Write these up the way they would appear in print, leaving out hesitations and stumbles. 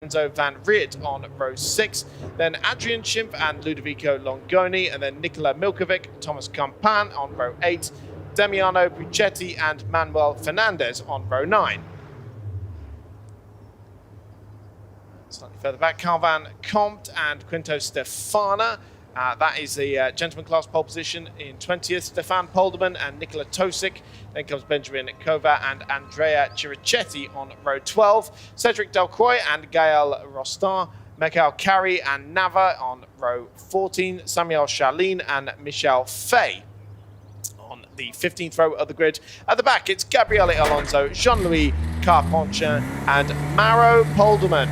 Enzo Van Riet on row 6, then Adrian, Shimpf and Ludovico Longoni, and then Nicola Milkovic, Thomas Campan on row 8, Damiano Puccetti and Manuel Fernandez on row 9. Slightly further back, Calvin Comte and Quinto Stefana. That is the gentleman class pole position in 20th. Stefan Polderman and Nikola Tosic. Then comes Benjamin Kova and Andrea Chirichetti on row 12. Cedric Delcroix and Gael Rostar. Mikhail Kari and Nava on row 14. Samuel Charlene and Michel Fay on the 15th row of the grid. At the back, it's Gabriele Alonso, Jean-Louis Carpentier and Maro Polderman.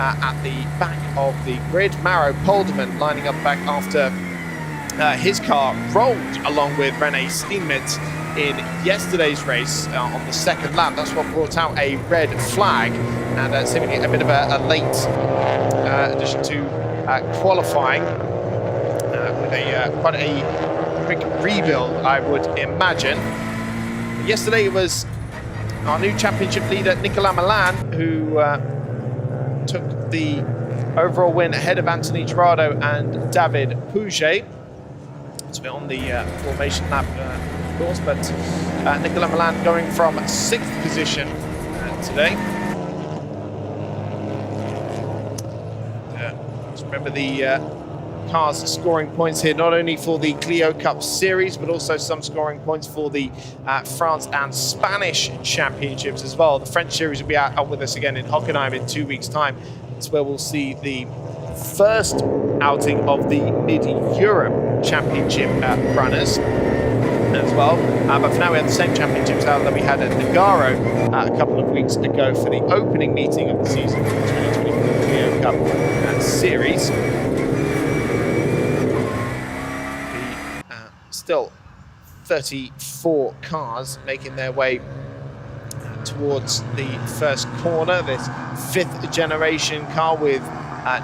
At the back of the grid, Maro Polderman lining up back after his car rolled along with René Steenmitz in yesterday's race on the second lap. That's what brought out a red flag and seemingly a bit of a late addition to qualifying with quite a quick rebuild, I would imagine. Yesterday it was our new championship leader, Nicolas Milan, who took the overall win ahead of Anthony Gerardo and David Pouget. It's been on the formation lap, of course, but Nicolas Milan going from 6th position today. Just remember the cars scoring points here, not only for the Clio Cup Series, but also some scoring points for the France and Spanish championships as well. The French Series will be out with us again in Hockenheim in 2 weeks' time. It's where we'll see the first outing of the Mid-Europe Championship runners as well. But for now, we have the same championships out that we had at Nagaro a couple of weeks ago for the opening meeting of the season for the 2024 Clio Cup Series. Still 34 cars making their way towards the first corner. This 5th generation car with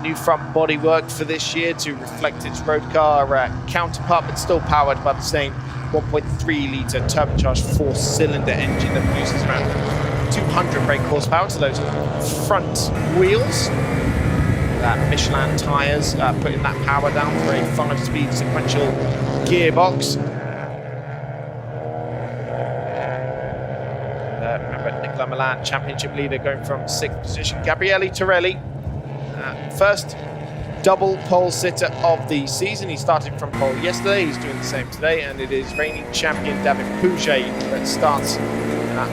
new front bodywork for this year to reflect its road car counterpart, but still powered by the same 1.3 litre turbocharged 4-cylinder engine that produces around 200 brake horsepower to those front wheels. Michelin tyres putting that power down for a 5-speed sequential gearbox. Remember, Nicolas Milan, championship leader, going from 6th position. Gabriele Torelli, first double pole sitter of the season. He started from pole yesterday, he's doing the same today, and it is reigning champion David Pouget that starts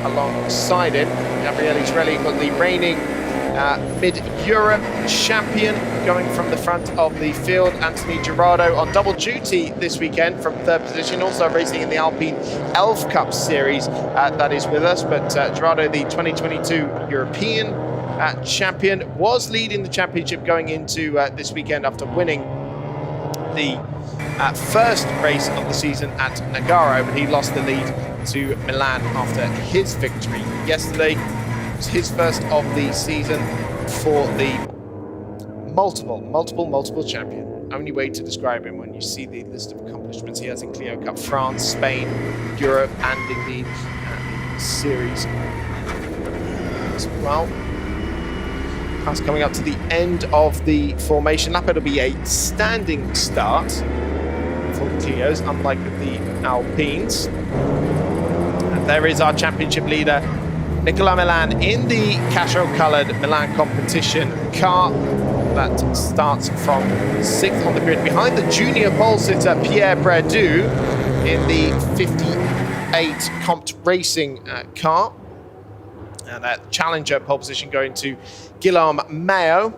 alongside him. Gabriele Torelli got the reigning Mid-Europe champion going from the front of the field. Anthony Gerardo on double duty this weekend from 3rd position, also racing in the Alpine Elf Cup Series that is with us. But Gerardo, the 2022 European champion, was leading the championship going into this weekend after winning the first race of the season at Nagaro, but he lost the lead to Milan after his victory yesterday. His first of the season for the multiple champion. Only way to describe him when you see the list of accomplishments he has in Clio Cup France, Spain, Europe, and indeed the series as well. That's coming up to the end of the formation lap. It'll be a standing start for the Clios, unlike the Alpines. And there is our championship leader, Nicolas Milan, in the casual-coloured Milan competition car that starts from 6th on the grid, behind the junior pole sitter Pierre Bredoux in the 58 Compt Racing car. And that challenger pole position going to Guillaume Mayo.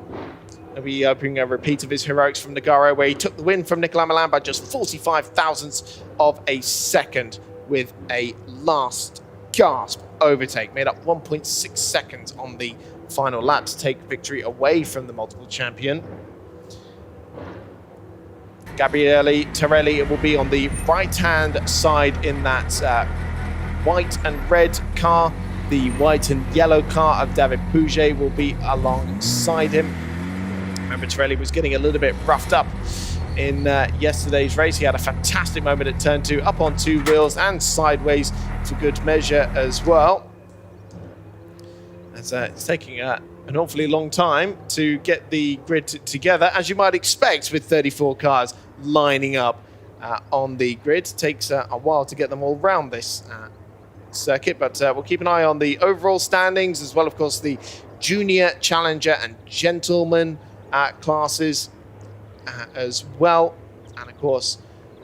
We'll be opening a repeat of his heroics from Nagaro, where he took the win from Nicolas Milan by just 45 thousandths of a second with a last gasp overtake. Made up 1.6 seconds on the final lap to take victory away from the multiple champion. Gabriele Torelli will be on the right-hand side in that white and red car. The white and yellow car of David Pouget will be alongside him. Remember, Torelli was getting a little bit roughed up in yesterday's race. He had a fantastic moment at turn 2, up on 2 wheels and sideways for good measure as well. as it's taking an awfully long time to get the grid together, as you might expect with 34 cars lining up on the grid. It takes a while to get them all round this circuit, but we'll keep an eye on the overall standings as well, of course, the junior, challenger and gentleman classes as well. And of course,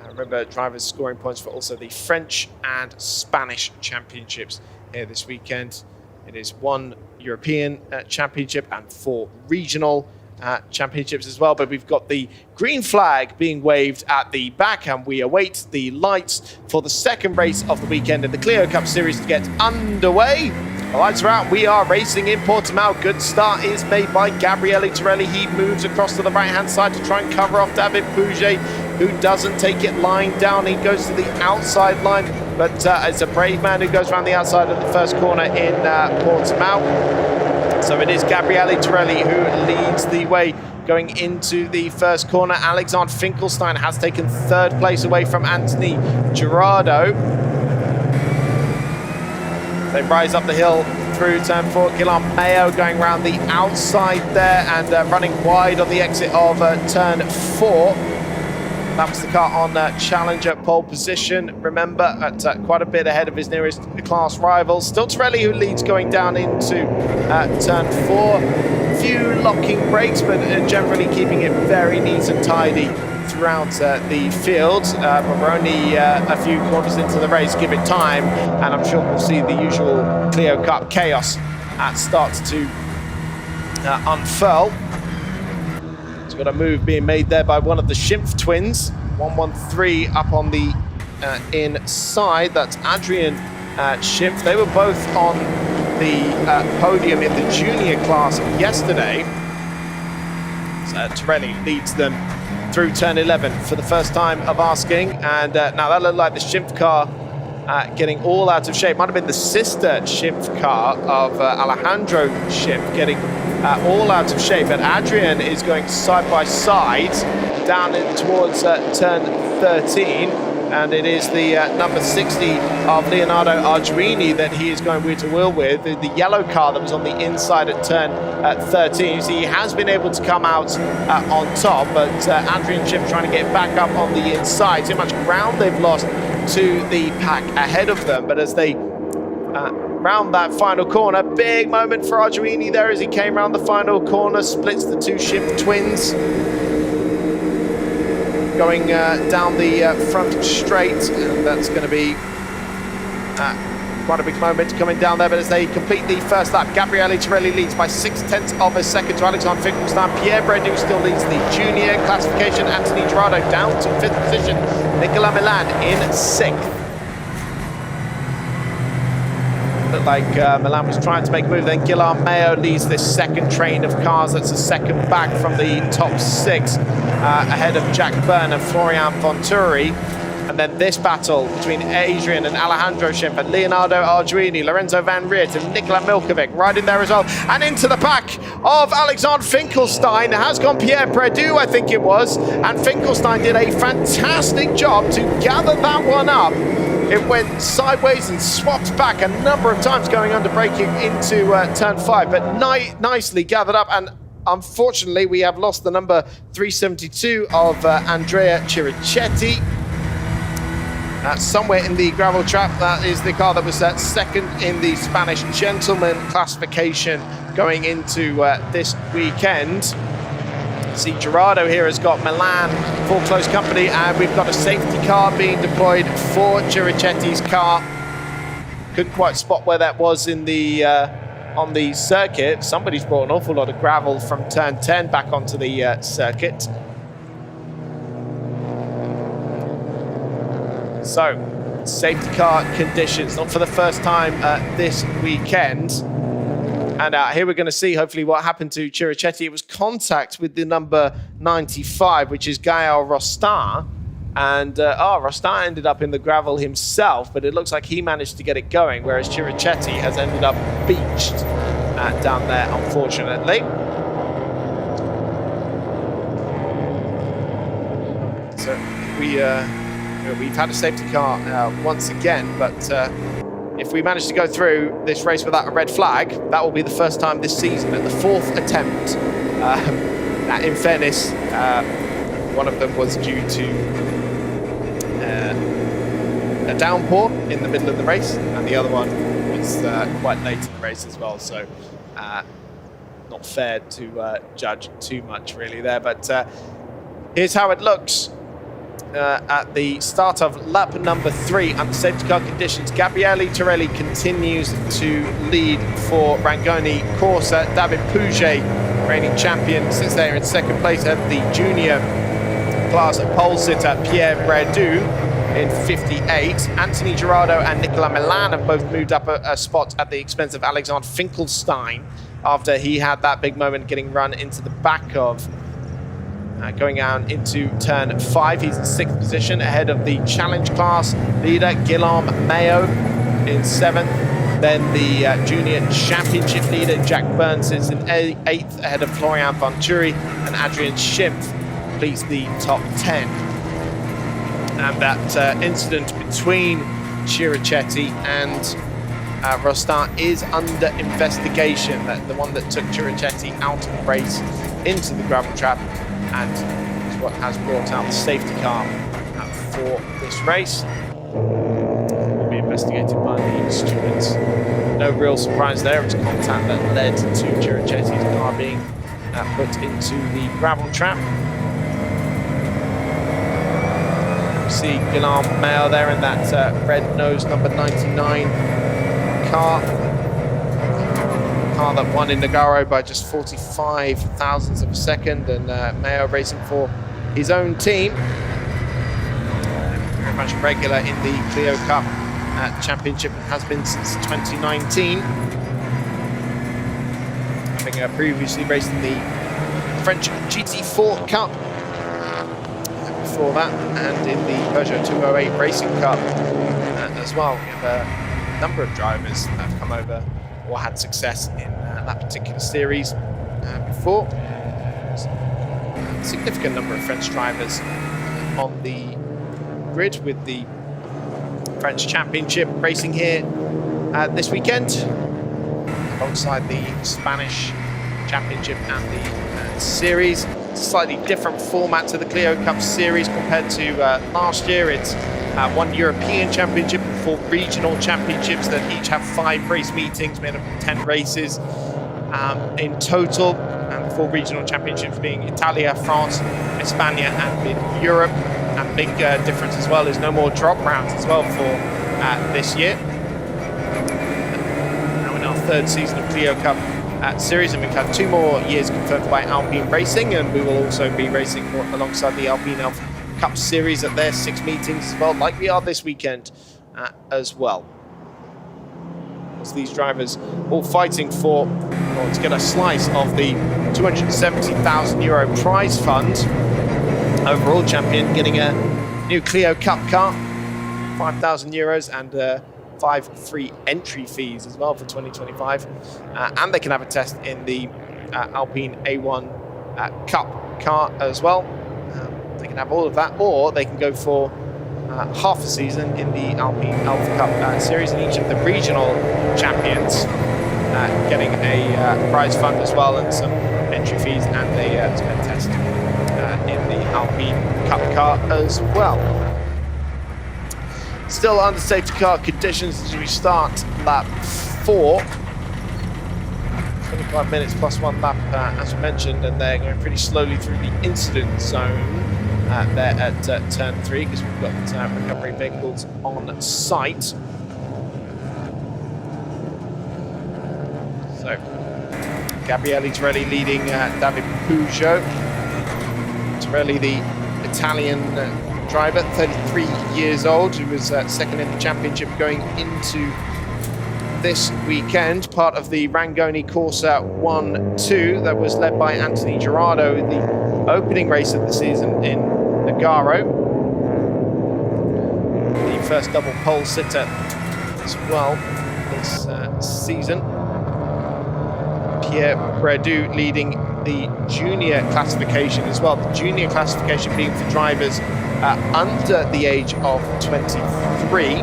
remember, drivers scoring points for also the French and Spanish championships here this weekend. It is 1 European championship and 4 regional championships as well. But we've got the green flag being waved at the back, and we await the lights for the second race of the weekend in the Clio Cup Series to get underway. The lights are out. We are racing in Portimao. Good start is made by Gabriele Torelli. He moves across to the right-hand side to try and cover off David Pouget, who doesn't take it lying down. He goes to the outside line, but it's a brave man who goes around the outside of the first corner in Portimao. So it is Gabriele Torelli who leads the way going into the first corner. Alexander Finkelstein has taken third place away from Anthony Gerardo. They rise up the hill through turn 4. Guillaume Mayo going around the outside there and running wide on the exit of turn 4. That was the car on Challenger pole position. Remember, at quite a bit ahead of his nearest class rivals. Still Torelli who leads going down into turn 4. Few locking brakes, but generally keeping it very neat and tidy throughout the field. But we're only a few corners into the race. Give it time, and I'm sure we'll see the usual Clio Cup chaos start to unfurl. Got a move being made there by one of the Shimpf twins. 113 up on the inside. That's Adrian Shimpf. They were both on the podium in the junior class yesterday. So Torelli leads them through turn 11 for the first time of asking. And now that looked like the Shimpf car getting all out of shape. Might have been the sister Shimpf car of Alejandro Shimpf getting all out of shape. And Adrian is going side by side down in towards turn 13. And it is the number 60 of Leonardo Arduini that he is going wheel to wheel with. The yellow car that was on the inside at turn 13. So he has been able to come out on top, but Adrian Shimpf trying to get back up on the inside. Too much ground they've lost to the pack ahead of them. But as they round that final corner, big moment for Arduini there as he came round the final corner, splits the two Shimpf twins. Going down the front straight, and that's going to be quite a big moment coming down there. But as they complete the first lap, Gabriele Torelli leads by 0.6 of a second to Alexander Finkelstein. Pierre Bredoux still leads the junior classification. Anthony Gerardo down to 5th position. Nicolas Milan in 6th. Looked like Milan was trying to make a move. Then Guillaume Mayo leads this second train of cars. That's a second back from the top 6, ahead of Jack Byrne and Florian Fonturi. And then this battle between Adrian and Alejandro Shimpf and Leonardo Arduini, Lorenzo Van Riet and Nikola Milkovic right in there as well. And into the back of Alexander Finkelstein has gone Pierre Bredoux, I think it was. And Finkelstein did a fantastic job to gather that one up. It went sideways and swapped back a number of times going under braking into turn 5, but nicely gathered up. And unfortunately, we have lost the number 372 of Andrea Chirichetti. Somewhere in the gravel trap. That is the car that was second in the Spanish gentleman classification going into this weekend. See, Gerardo here has got Milan for close company, and we've got a safety car being deployed for Chirichetti's car. Couldn't quite spot where that was in the on the circuit. Somebody's brought an awful lot of gravel from turn 10 back onto the circuit. So, safety car conditions, not for the first time this weekend. And here we're going to see, hopefully, what happened to Chirichetti. It was contact with the number 95, which is Gael Rostar. And Rostar ended up in the gravel himself, but it looks like he managed to get it going, whereas Chirichetti has ended up beached down there, unfortunately. So we've had a safety car once again, but if if we manage to go through this race without a red flag, that will be the first time this season, at the 4th attempt. In fairness, one of them was due to a downpour in the middle of the race, and the other one was quite late in the race as well, so not fair to judge too much really there. But here's how it looks at the start of lap number 3 under safety car conditions. Gabriele Torelli continues to lead for Rangoni Corsa. David Pouget, reigning champion, sits there in second place at the junior class pole sitter Pierre Bredoux in 58. Anthony Gerardo and Nicola Milan have both moved up a spot at the expense of Alexander Finkelstein after he had that big moment getting run into the back of. Going out into turn 5, he's in 6th position ahead of the challenge class leader Guillaume Mayo in 7th. Then the junior championship leader Jack Burns is in 8th ahead of Florian Venturi, and Adrian Shimpf completes the top 10. And that incident between Chirichetti and Rostin is under investigation. The one that took Chirichetti out of the race into the gravel trap, and is what has brought out the safety car for this race. Will be investigated by the stewards. No real surprise there. It's contact that led to Chirichetti's car being put into the gravel trap. We see Guillaume Mayo there in that red nose number 99 car. Car that won in Nogaro by just 45 thousandths of a second, and Mayo racing for his own team. Very much regular in the Clio Cup Championship, and has been since 2019. Having previously raced in the French GT4 Cup before that, and in the Peugeot 208 Racing Cup as well. We have a number of drivers that have come over or had success in that particular series before. A significant number of French drivers on the grid with the French Championship racing here this weekend, alongside the Spanish Championship and the series. It's a slightly different format to the Clio Cup series compared to last year. It's one European Championship and 4 regional championships that each have 5 race meetings made up of 10 races in total, and the 4 regional championships being Italia, France, España, and mid-Europe. And big difference as well is no more drop rounds as well for this year. Now in our 3rd season of Clio Cup series, and we've had 2 more years confirmed by Alpine Racing, and we will also be racing alongside the Alpine Elf Cup series at their 6 meetings as well, like we are this weekend as well. As these drivers all fighting for, to get a slice of the €270,000 prize fund. Overall champion getting a new Clio Cup car, €5,000, and 5 free entry fees as well for 2025. And they can have a test in the Alpine A1 Cup car as well. They can have all of that, or they can go for half a season in the Alpine Elf Cup series, and each of the regional champions getting a prize fund as well, and some entry fees, and a test in the Alpine Cup car as well. Still under safety car conditions as we start lap 4. 25 minutes plus 1 lap, as we mentioned, and they're going pretty slowly through the incident zone there at turn 3, because we've got recovery vehicles on site. So Gabriele Torelli leading David Pouget. Torelli, the Italian driver, 33 years old, who was second in the championship going into this weekend, part of the Rangoni Corsa 1-2 that was led by Anthony Gerardo in the opening race of the season in Nogaro. The first double pole sitter as well this season. Pierre Bredoux leading the junior classification as well. The junior classification being for drivers under the age of 23.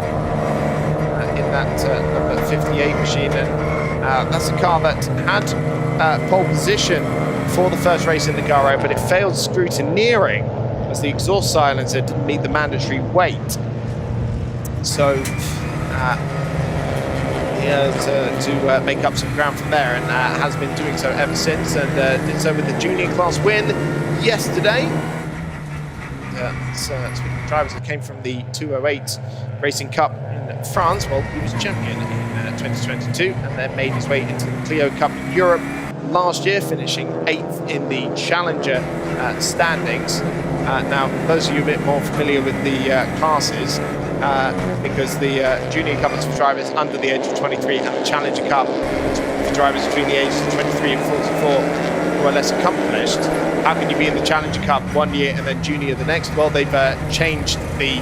In in that number 58 machine, and that's a car that had pole position for the first race in the Algarve, but it failed scrutineering as the exhaust silencer didn't meet the mandatory weight. So he had to make up some ground from there, and has been doing so ever since, and did so with the junior class win yesterday. Speaking of drivers that came from the 208 Racing Cup in France, well, he was champion in 2022 and then made his way into the Clio Cup in Europe last year, finishing 8th in the Challenger standings. Now, those of you a bit more familiar with the classes, because the Junior Cup is for drivers under the age of 23 and the Challenger Cup is for drivers between the ages of 23 and 44 who are less accomplished. How can you be in the Challenger Cup one year and then Junior the next? Well, they've changed the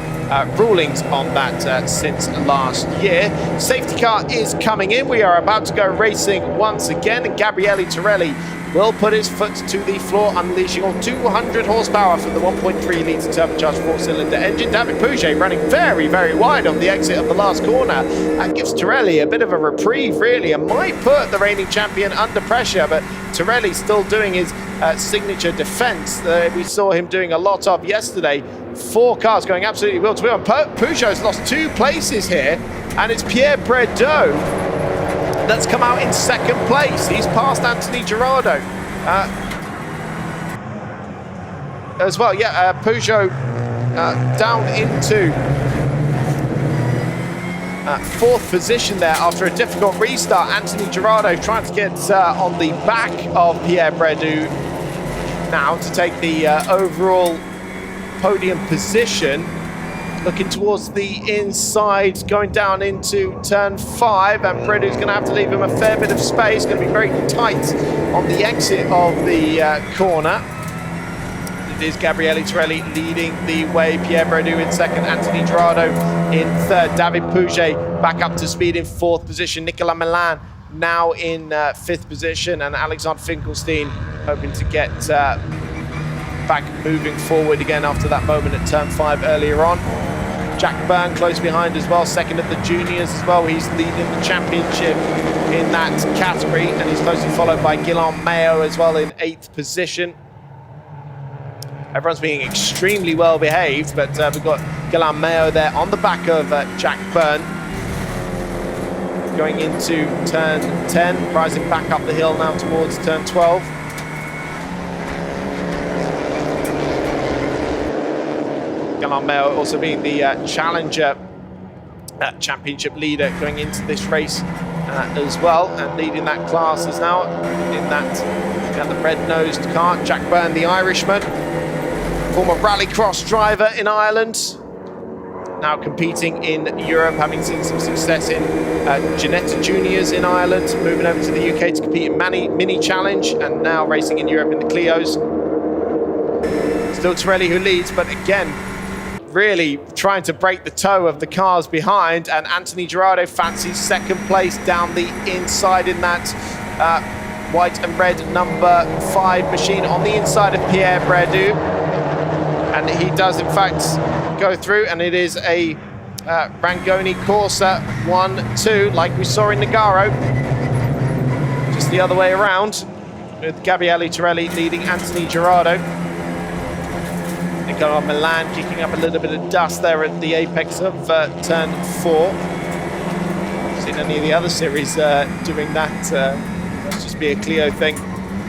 rulings on that since last year. Safety car is coming in. We are about to go racing once again, and Gabriele Torelli will put his foot to the floor, unleashing all 200 horsepower from the 1.3-litre turbocharged four-cylinder engine. David Pouget running very, very wide on the exit of the last corner. That gives Torelli a bit of a reprieve, really, and might put the reigning champion under pressure, but Torelli still doing his signature defence that we saw him doing a lot of yesterday. 4 cars going absolutely wheel to wheel. Peugeot's lost 2 places here, and it's Pierre Bredeau that's come out in 2nd place. He's passed Anthony Girardo as well. Yeah, Peugeot down into 4th position there after a difficult restart. Anthony Girardo trying to get on the back of Pierre Bredeau now to take the overall podium position. Looking towards the inside, going down into turn 5, and Bredeau's going to have to leave him a fair bit of space. Going to be very tight on the exit of the corner. It is Gabriele Torelli leading the way. Pierre Bredeau in 2nd, Anthony Girardo in 3rd. David Pouget back up to speed in 4th position. Nicolas Milan now in 5th position, and Alexander Finkelstein hoping to get back moving forward again after that moment at turn 5 earlier on. Jack Byrne close behind as well, 2nd at the juniors as well. He's leading the championship in that category, and he's closely followed by Guillaume Mayo as well in 8th position. Everyone's being extremely well behaved, but we've got Guillaume Mayo there on the back of Jack Byrne. Going into turn 10, rising back up the hill now towards turn 12. Guillaume Mayo also being the Challenger championship leader going into this race as well, and leading that class is now in that the red-nosed car. Jack Byrne, the Irishman, former rallycross driver in Ireland, now competing in Europe, having seen some success in Ginetta Juniors in Ireland, moving over to the UK to compete in Mini Challenge, and now racing in Europe in the Clios. Still Torelli who leads, but again, really trying to break the toe of the cars behind, and Anthony Girardo fancies 2nd place down the inside in that white and red number 5 machine on the inside of Pierre Bredeau. And he does in fact go through, and it is a Rangoni Corsa 1-2 like we saw in Nogaro, just the other way around, with Gabriele Torelli leading Anthony Girardo. Nicolas Milan kicking up a little bit of dust there at the apex of turn 4. Seen any of the other series doing that, must just be a Clio thing.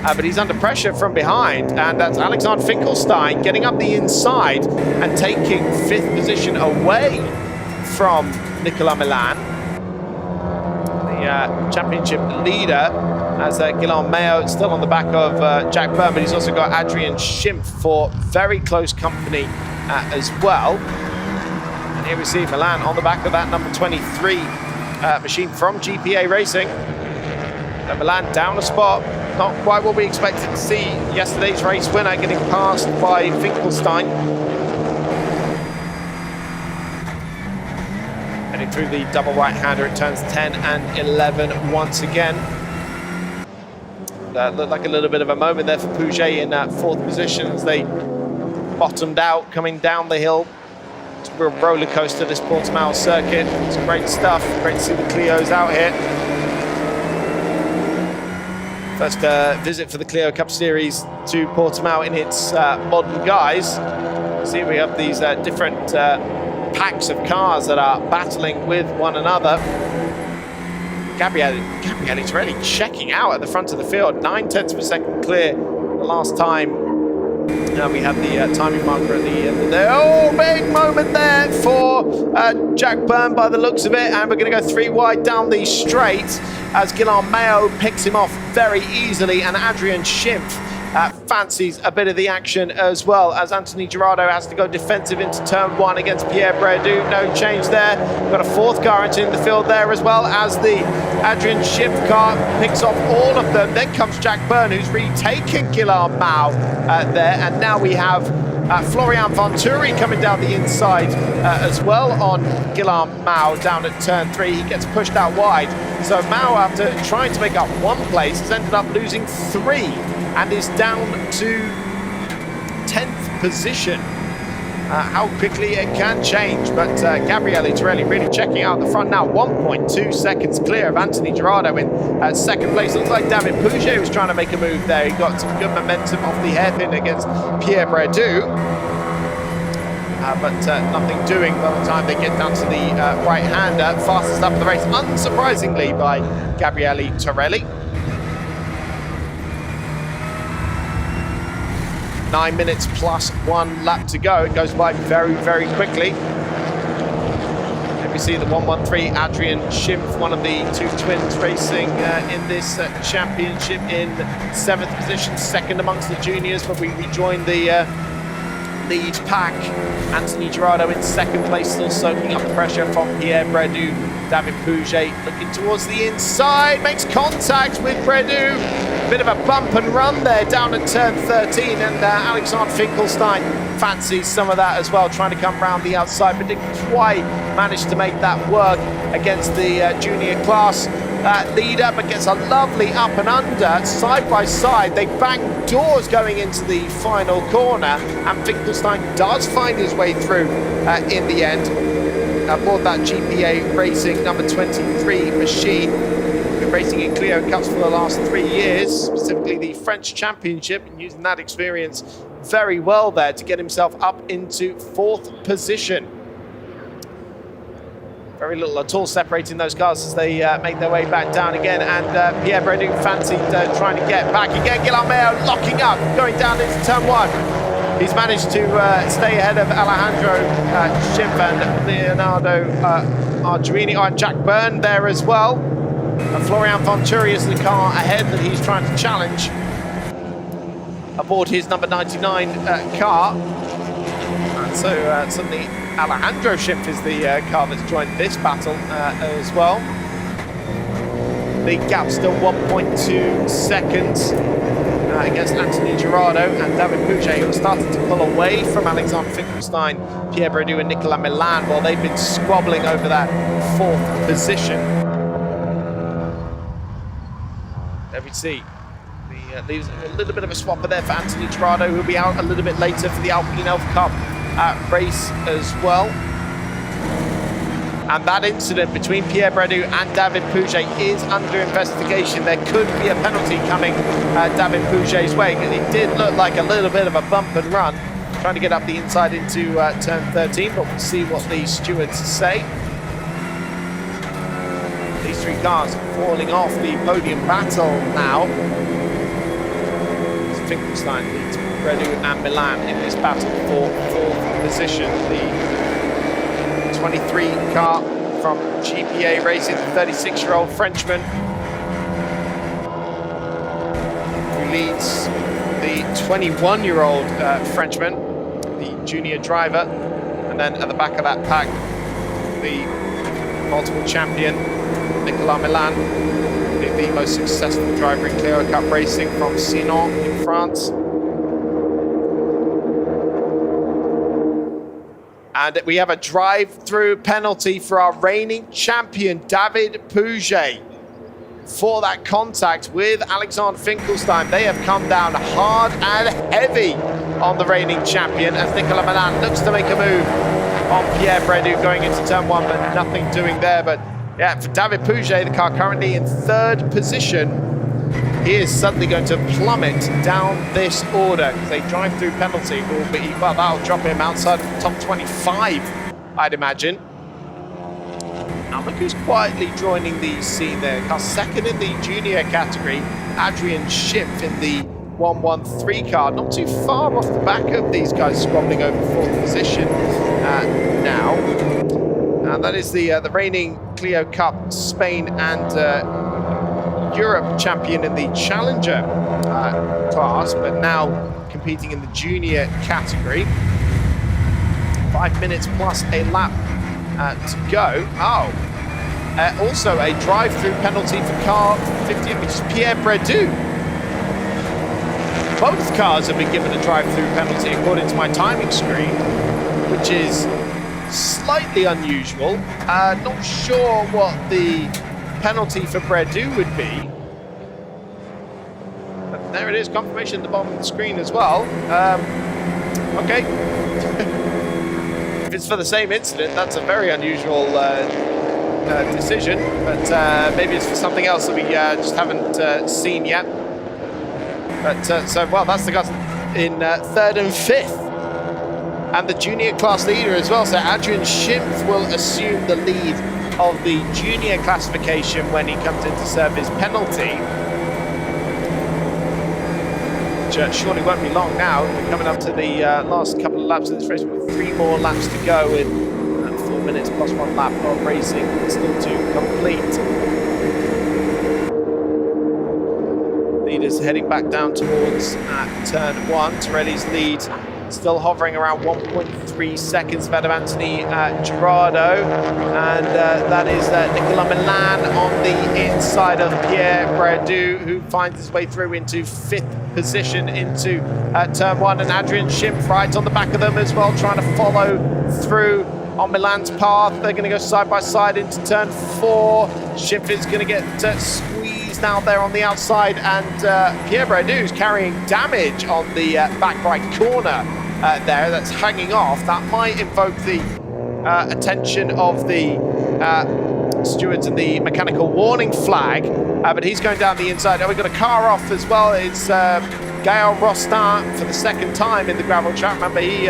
But he's under pressure from behind, and that's Alexander Finkelstein getting up the inside and taking 5th position away from Nicolas Milan. The championship leader, as Guillaume Mayo still on the back of Jack Byrne, but he's also got Adrian Shimpf for very close company as well. And here we see Milan on the back of that number 23 machine from GPA Racing. And Milan down a spot, not quite what we expected to see. Yesterday's race winner getting passed by Finkelstein. Heading through the double right-hander at turns 10 and 11 once again. Looked like a little bit of a moment there for Pouget in 4th position as they bottomed out coming down the hill It's a real roller coaster, this Portimao circuit. It's great stuff. Great to see the Clios out here. First visit for the Clio Cup Series to Portimao in its modern guise. See, we have these different packs of cars that are battling with one another. Gabriele Torelli checking out at the front of the field, 9/10 of a second clear the last time. Now we have the timing marker at the end of there. Oh, big moment there for Jack Byrne by the looks of it, and we're going to go 3 wide down the straight as Guillaume Mayo picks him off very easily, and Adrian Shimpf fancies a bit of the action as well, as Anthony Gerardo has to go defensive into turn 1 against Pierre Bredoux. No change there. We've got a 4th car entering the field there as well, as the Adrian Shimpf car picks off all of them. Then comes Jack Byrne, who's retaken Guillaume Mao there, and now we have Florian Venturi coming down the inside as well on Guillaume Mao down at turn 3. He gets pushed out wide. So Mao, after trying to make up 1 place, has ended up losing 3 and is down to 10th position. How quickly it can change, but Gabriele Torelli really checking out the front now. 1.2 seconds clear of Anthony Gerardo in 2nd place. Looks like David Pouget was trying to make a move there. He got some good momentum off the hairpin against Pierre Bredoux. But nothing doing by the time they get down to the right-hander. Fastest up of the race, unsurprisingly, by Gabriele Torelli. 9 minutes plus 1 lap to go. It goes by very, very quickly. Here we see the 113 Adrian Shimpf, one of the 2 twins racing in this championship in 7th position, 2nd amongst the juniors, but we rejoin the lead pack. Anthony Gerardo in 2nd place, still soaking up the pressure from Pierre Bredoux. David Pouget looking towards the inside, makes contact with Bredoux. Bit of a bump and run there down at turn 13, and Alexander Finkelstein fancies some of that as well, trying to come round the outside, but didn't quite manage to make that work against the junior class leader, but gets a lovely up and under, side by side. They bang doors going into the final corner, and Finkelstein does find his way through in the end. Aboard that GPA Racing number 23 machine. Been racing in Clio Cups for the last 3 years, specifically the French Championship, and using that experience very well there to get himself up into 4th position. Very little at all separating those cars as they make their way back down again, and Pierre Bredoux fancied trying to get back again. Guillaume Mayo locking up, going down into turn 1. He's managed to stay ahead of Alejandro Shimpf and Leonardo Arduini, and Jack Byrne there as well. And Florian Venturi is the car ahead that he's trying to challenge aboard his number 99 car. And so suddenly Alejandro Shimpf is the car that's joined this battle as well. The gap still 1.2 seconds against Anthony Gerardo and David Pouget, who are starting to pull away from Alexander Finkelstein, Pierre Bredoux and Nicolas Milan, while they've been squabbling over that 4th position. There we see. Leaves a little bit of a swapper there for Anthony Gerardo, who'll be out a little bit later for the Alpine Elf Cup race as well. And that incident between Pierre Bredoux and David Pouget is under investigation. There could be a penalty coming David Pouget's way. It did look like a little bit of a bump and run, trying to get up the inside into turn 13, but we'll see what the stewards say. These 3 cars falling off the podium battle now. Finkelstein leads Bredoux and Milan in this battle for 4th position. The 23 car from GPA Racing, the 36-year-old Frenchman, who leads the 21-year-old Frenchman, the junior driver, and then at the back of that pack, the multiple champion Nicolas Milan, the most successful driver in Clio Cup racing from Sinon in France. And we have a drive-through penalty for our reigning champion, David Pouget. for that contact with Alexander Finkelstein. They have come down hard and heavy on the reigning champion as Nicolas Milan looks to make a move on Pierre Bredoux going into turn 1, but nothing doing there. But yeah, for David Pouget, the car currently in 3rd position, he is suddenly going to plummet down this order because a drive-through penalty will be, well, that'll drop him outside of the top 25, I'd imagine. Now look who's quietly joining the scene there. Car second in the junior category, Adrian Shimpf in the 113 car, not too far off the back of these guys squabbling over 4th position now. That is the reigning Clio Cup Spain and Europe champion in the Challenger class, but now competing in the junior category. 5 minutes plus a lap to go. Oh, also a drive-through penalty for car 50, which is Pierre Bredoux. Both cars have been given a drive-through penalty according to my timing screen, which is slightly unusual. Not sure what the penalty for Bredoux would be. But there it is, confirmation at the bottom of the screen as well. Okay. If it's for the same incident, that's a very unusual decision, but maybe it's for something else that we just haven't seen yet. But so, well, that's the guys in 3rd and 5th. And the junior class leader as well. So Adrian Shimpf will assume the lead of the junior classification when he comes in to serve his penalty. Which surely won't be long now. We're coming up to the last couple of laps of this race. We've got 3 more laps to go with 4 minutes plus 1 lap of racing still to complete. Leaders heading back down towards turn 1. Torelli's lead still hovering around 1.3 seconds ahead of Anthony Girardo, and that is Nicolas Milan on the inside of Pierre Bredoux, who finds his way through into 5th position into turn 1, and Adrian Shimpf right on the back of them as well, trying to follow through on Milan's path. They're going to go side by side into turn 4. Shimpf is going to get squeezed out there on the outside, and Pierre Bredoux is carrying damage on the back right corner there that's hanging off. That might invoke the attention of the stewards and the mechanical warning flag, but he's going down the inside. Oh, we've got a car off as well. It's Gael Rostin for the 2nd time in the gravel track. Remember, he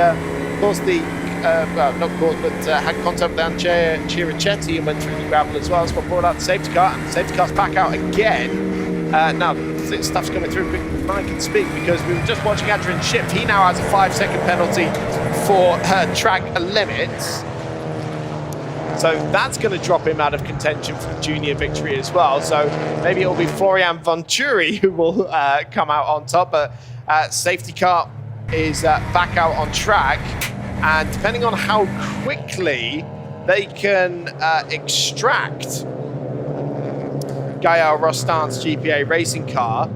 caused the well, not caused, but had contact with Andrea Chirichetti and went through the gravel as well. So we brought out the safety car, and the safety car's back out again. Now, stuff's coming through quick before I can speak, because we were just watching Adrian Shimpf. He now has a 5-second penalty for track limits. So that's going to drop him out of contention for the junior victory as well. So maybe it'll be Florian Venturi who will come out on top. But safety car is back out on track. And depending on how quickly they can extract Gael Rostin's GPA racing car,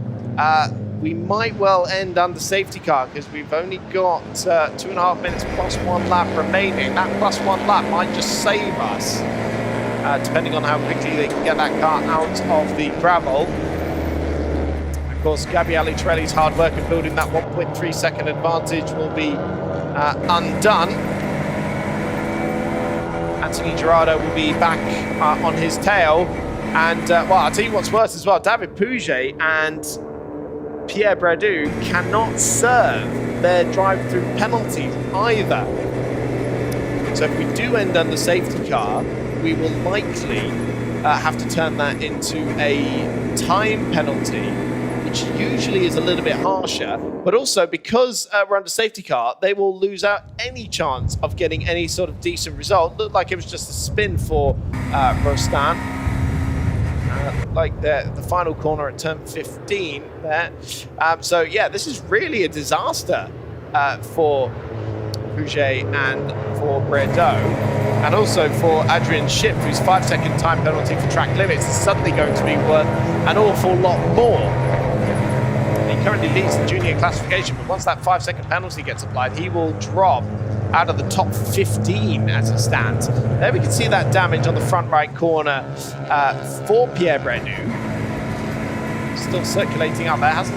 we might well end under safety car, because we've only got 2.5 minutes plus 1 lap remaining. That plus 1 lap might just save us, depending on how quickly they can get that car out of the gravel. Of course, Gabriele Torelli's hard work in building that 1.3 second advantage will be undone. Anthony Girardo will be back on his tail. And, well, I'll tell you what's worse as well. David Pouget and Pierre Bredoux cannot serve their drive-through penalties either. So if we do end under safety car, we will likely have to turn that into a time penalty, which usually is a little bit harsher. But also, because we're under safety car, they will lose out any chance of getting any sort of decent result. Looked like it was just a spin for Rostin. Like the final corner at turn 15 there. So yeah, this is really a disaster for Pouget and for Bredoux, and also for Adrian Shimpf, whose 5-second time penalty for track limits is suddenly going to be worth an awful lot more. He currently leads the junior classification, but once that 5-second penalty gets applied, he will drop out of the top 15 as it stands. There we can see that damage on the front right corner for Pierre Bredoux. still circulating out there. Hasn't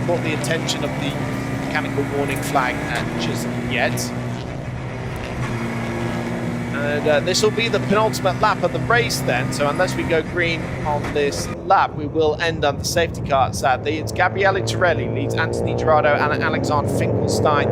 caught the attention of the mechanical warning flag just yet. And this will be the penultimate lap of the race then. So unless we go green on this lap, we will end on the safety car, sadly. It's Gabriele Torelli leads Anthony Gerardo and Alexander Finkelstein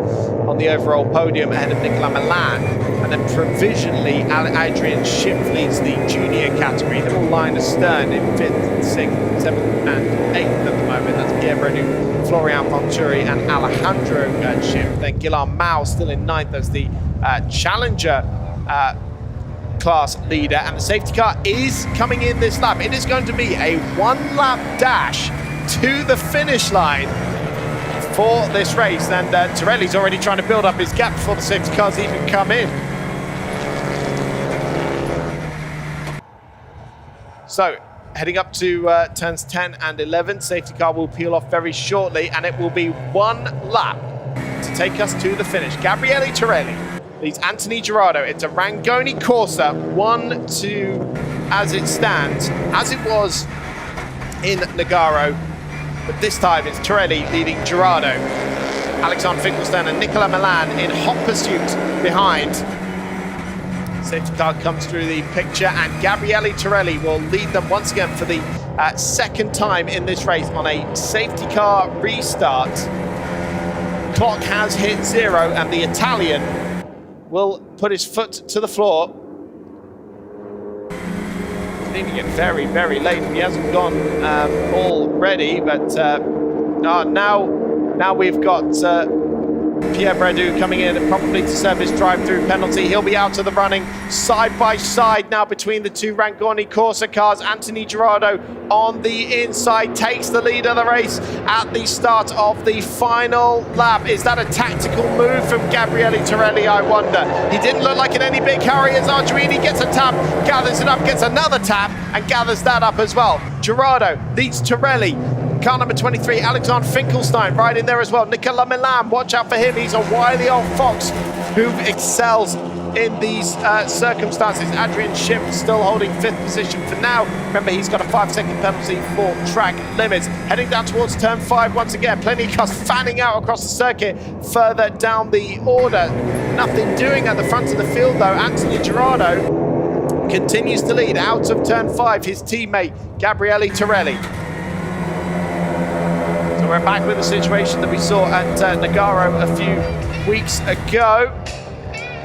on the overall podium ahead of Nicola Milan. And then provisionally, Adrian Shimpf leads the junior category. They're all line astern in 5th, 6th, 7th and 8th at the moment. That's Pierre Bredoux, Florian Fonturi and Alejandro Shimpf. Then Guillaume Mao still in 9th as the challenger class leader, and the safety car is coming in this lap. It is going to be a one-lap dash to the finish line for this race, and Torelli's already trying to build up his gap before the safety cars even come in. So heading up to turns 10 and 11, safety car will peel off very shortly, and it will be one lap to take us to the finish. Gabriele Torelli leads Anthony Gerardo. It's a Rangoni Corsa 1-2 as it stands, as it was in Nogaro, but this time it's Torelli leading Gerardo. Alexander Finkelstein and Nicola Milan in hot pursuit behind. Safety car comes through the picture, and Gabriele Torelli will lead them once again for the second time in this race on a safety car restart. Clock has hit 0, and the Italian will put his foot to the floor. He's leaving it very, very late. He hasn't gone already, but now we've got Pierre Bredoux coming in probably to serve his drive-through penalty. He'll be out of the running side by side now between the two Rangoni Corsa cars. Anthony Gerardo on the inside takes the lead of the race at the start of the final lap. Is that a tactical move from Gabriele Torelli, I wonder? He didn't look like in any big hurry as Arduini gets a tap, gathers it up, gets another tap, and gathers that up as well. Gerardo leads Torelli. Car number 23, Alexander Finkelstein, right in there as well. Nicola Milan, watch out for him. He's a wily old fox who excels in these circumstances. Adrian Shimpf still holding 5th position for now. Remember, he's got a 5-second penalty for track limits. Heading down towards turn 5 once again. Plenty of cars fanning out across the circuit further down the order. Nothing doing at the front of the field, though. Anthony Gerardo continues to lead out of turn 5. His teammate, Gabriele Torelli. We're back with the situation that we saw at Nogaro a few weeks ago.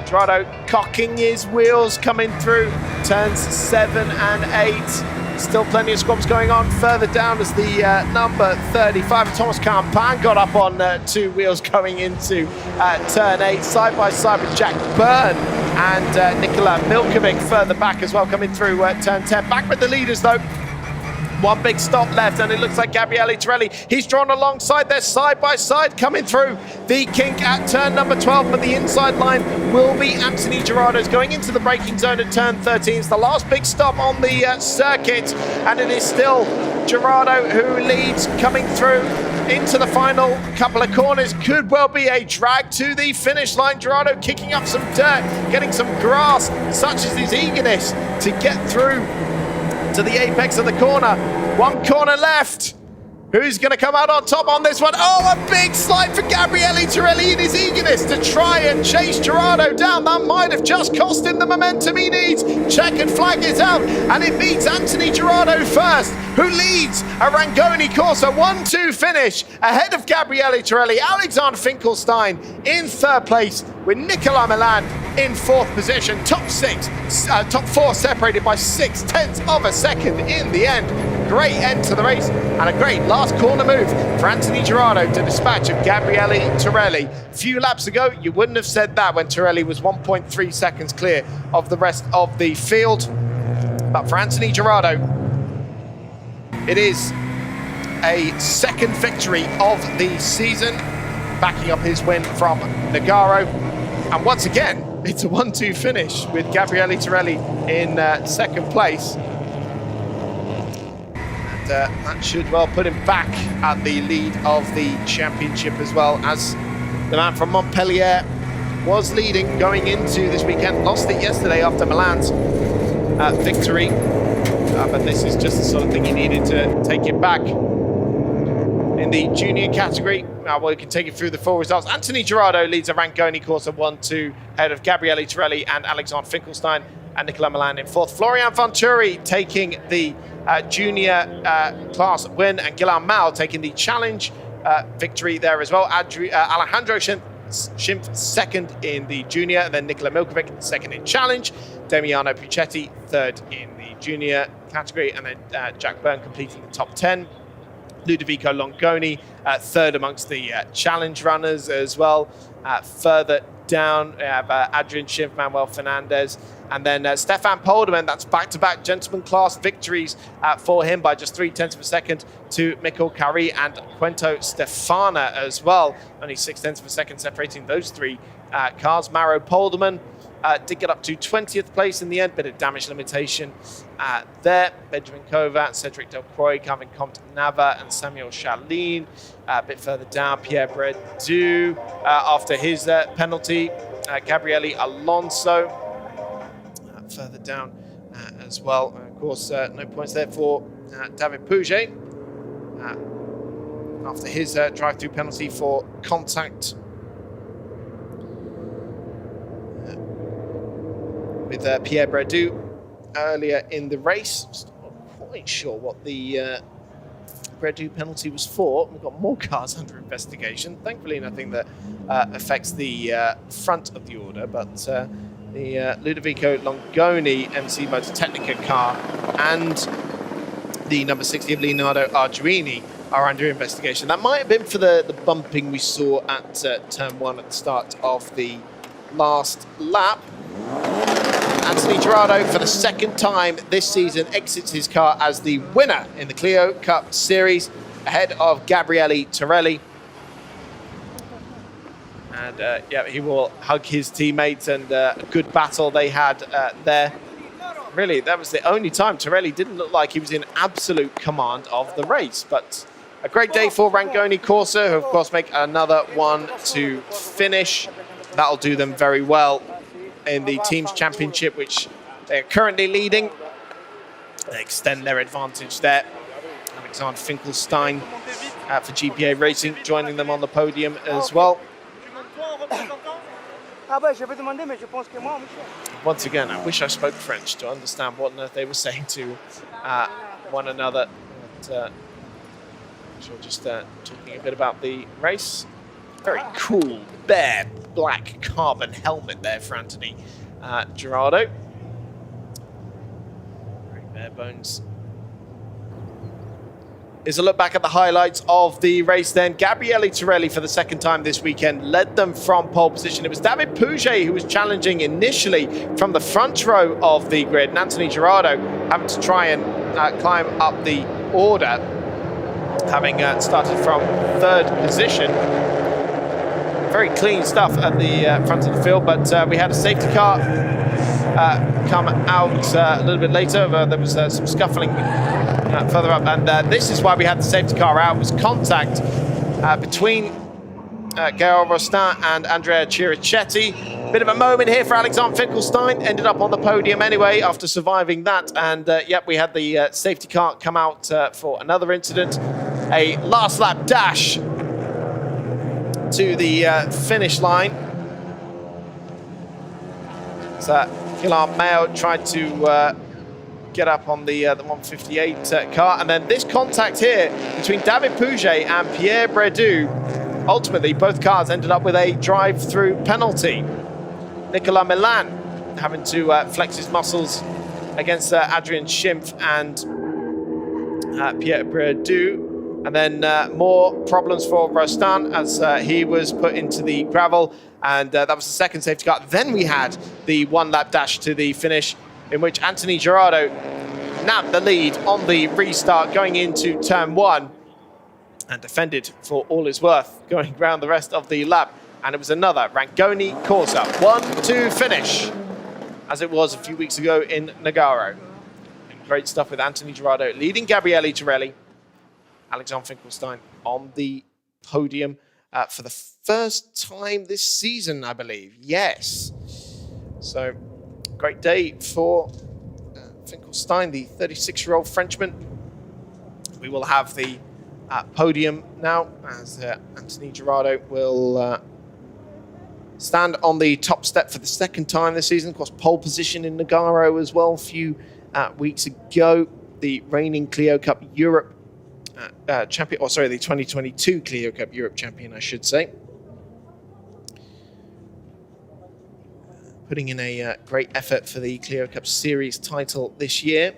Gerardo cocking his wheels coming through turns 7 and 8. Still plenty of squabs going on further down as the number 35, Thomas Campan, got up on 2 wheels going into turn 8, side by side with Jack Byrne and Nikola Milkovic further back as well, coming through turn 10. Back with the leaders though. One big stop left, and it looks like Gabriele Torelli. He's drawn alongside there, side by side, coming through the kink at turn number 12, but the inside line will be Anthony Gerardo's going into the braking zone at turn 13. It's the last big stop on the circuit, and it is still Gerardo who leads, coming through into the final couple of corners. Could well be a drag to the finish line. Gerardo kicking up some dirt, getting some grass, such as his eagerness to get through to the apex of the corner. One corner left. Who's going to come out on top on this one? Oh, a big slide for Gabriele Torelli in his eagerness to try and chase Gerardo down. That might have just cost him the momentum he needs. Checkered flag is out, and it beats Anthony Gerardo first, who leads a Rangoni Corsa 1-2 finish ahead of Gabriele Torelli. Alexander Finkelstein in 3rd place with Nicola Milan in 4th position. Top 4 separated by 0.6 of a second in the end. Great end to the race and a great last corner move for Anthony Gerardo to dispatch of Gabriele Torelli. A few laps ago, you wouldn't have said that when Torelli was 1.3 seconds clear of the rest of the field. But for Anthony Gerardo, it is a 2nd victory of the season, backing up his win from Nogaro. And once again, it's a 1-2 finish with Gabriele Torelli in 2nd place. That should well put him back at the lead of the championship, as well as the man from Montpellier was leading going into this weekend. Lost it yesterday after Milan's victory, but this is just the sort of thing he needed to take it back. the junior category. We can take you through the full results. Anthony Gerardo leads a Rangoni course of 1-2 ahead of Gabriele Torelli and Alexander Finkelstein and Nicola Milan in fourth. Florian Venturi taking the junior class win, and Guillaume Mal taking the challenge victory there as well. Alejandro Shimpf second in the junior, and then Nikola Milkovic second in challenge. Damiano Puccetti third in the junior category, and then Jack Byrne completing the top 10. Ludovico Longoni third amongst the challenge runners as well. Further down, we have Adrian, Shimpf, Manuel Fernandez, and then Stefan Polderman. That's back-to-back gentleman class victories for him by just 0.3 of a second to Mikkel Kari and Quinto Stefana as well. Only 0.6 of a second separating those three cars. Mauro Polderman did get up to 20th place in the end, bit of damage limitation there. Benjamin Kovat, Cedric Delcroix, Calvin Comte-Nava, and Samuel Chalin. A bit further down, Pierre Bredoux after his penalty. Gabriele Alonso further down as well. Of course, no points there for David Pouget after his drive-through penalty for contact with Pierre Bredoux earlier in the race. Still not quite sure what the Bredoux penalty was for. We've got more cars under investigation. Thankfully, nothing that affects the front of the order, but the Ludovico Longoni MC Mototecnica car and the number 60 of Leonardo Arduini are under investigation. That might have been for the bumping we saw at turn 1 at the start of the last lap. Anthony Gerardo, for the second time this season, exits his car as the winner in the Clio Cup Series, ahead of Gabriele Torelli. And yeah, he will hug his teammates, and a good battle they had there. Really, that was the only time Torelli didn't look like he was in absolute command of the race. But a great day for Rangoni Corsa, who of course make another one to finish. That'll do them very well in the Teams Championship, which they're currently leading. They extend their advantage there. Alexander Finkelstein for GPA Racing joining them on the podium as well. Once again, I wish I spoke French to understand what on earth they were saying to one another. But, sure, just talking a bit about the race. Very cool, bare, black carbon helmet there for Anthony Gerardo. Very bare bones. Here's a look back at the highlights of the race then. Gabriele Torelli, for the second time this weekend, led them from pole position. It was David Pouget who was challenging initially from the front row of the grid, and Anthony Gerardo having to try and climb up the order, having started from third position. Very clean stuff at the front of the field, but we had a safety car come out a little bit later. There was some scuffling further up, and this is why we had the safety car out. It was contact between Gael Rostin and Andrea Chirichetti. Bit of a moment here for Alexander Finkelstein. Ended up on the podium anyway after surviving that, and yep, we had the safety car come out for another incident. A last lap dash to the finish line. So Guillaume Mayo tried to get up on the 158 car, and then this contact here between David Pouget and Pierre Bredoux. Ultimately, both cars ended up with a drive-through penalty. Nicola Milan having to flex his muscles against Adrian Shimpf and Pierre Bredoux. And then more problems for Rostin as he was put into the gravel, and that was the second safety car. Then we had the one-lap dash to the finish, in which Anthony Gerardo nabbed the lead on the restart going into turn 1 and defended for all his worth going around the rest of the lap. And it was another Rangoni Corsa 1-2 finish, as it was a few weeks ago in Nogaro. And great stuff with Anthony Gerardo leading Gabriele Torelli. Alexander Finkelstein on the podium for the first time this season, I believe. Yes. So, great day for Finkelstein, the 36-year-old Frenchman. We will have the podium now, as Anthony Gerardo will stand on the top step for the second time this season. Of course, pole position in Nogaro as well a few weeks ago. The reigning Clio Cup Europe champion, or sorry, the 2022 Clio Cup Europe champion, I should say. Putting in a great effort for the Clio Cup Series title this year.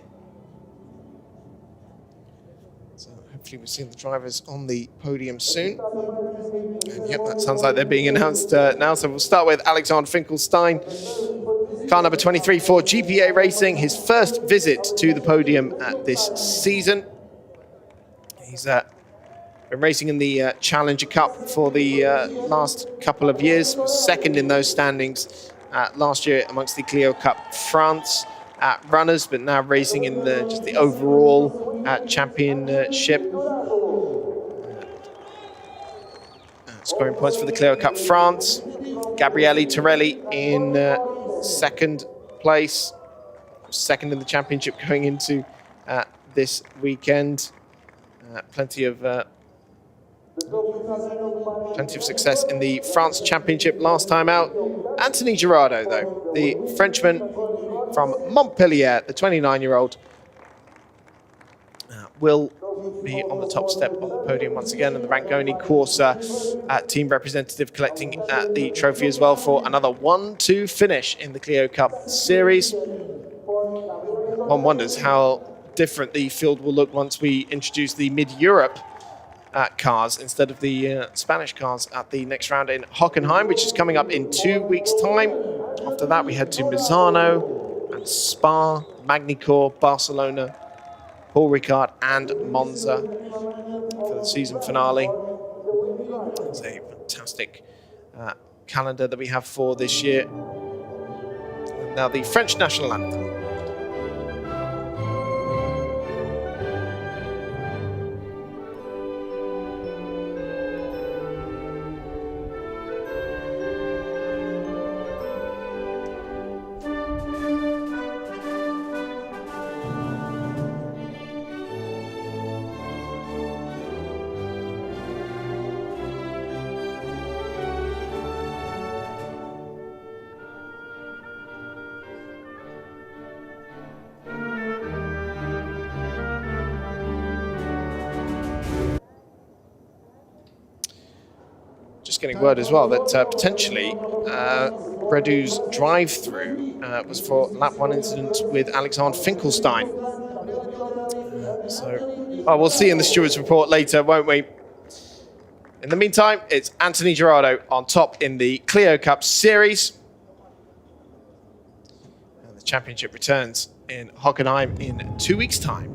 So hopefully we'll see the drivers on the podium soon. And yep, that sounds like they're being announced now. So we'll start with Alexander Finkelstein, car number 23 for GPA Racing, his first visit to the podium this season. He's been racing in the Challenger Cup for the last couple of years, was second in those standings last year amongst the Clio Cup France runners, but now racing in just the overall championship. Scoring points for the Clio Cup France. Gabriele Torelli in second place, second in the championship going into this weekend. Plenty of success in the France Championship last time out. Anthony Gerardo, though, the Frenchman from Montpellier, the 29-year-old, will be on the top step of the podium once again, and the Rangoni Corsa team representative collecting the trophy as well for another 1-2 finish in the Clio Cup Series. One wonders how different the field will look once we introduce the Mid-Europe cars instead of the Spanish cars at the next round in Hockenheim, which is coming up in 2 weeks' time. After that, we head to Misano and Spa, Magny-Cours, Barcelona, Paul Ricard and Monza for the season finale. It's a fantastic calendar that we have for this year. And now the French national anthem. Getting word as well that potentially Redoux's drive-through was for lap 1 incident with Alexander Finkelstein. We'll see in the stewards report later, won't we? In the meantime, it's Anthony Gerardo on top in the Clio Cup Series. And the championship returns in Hockenheim in 2 weeks' time.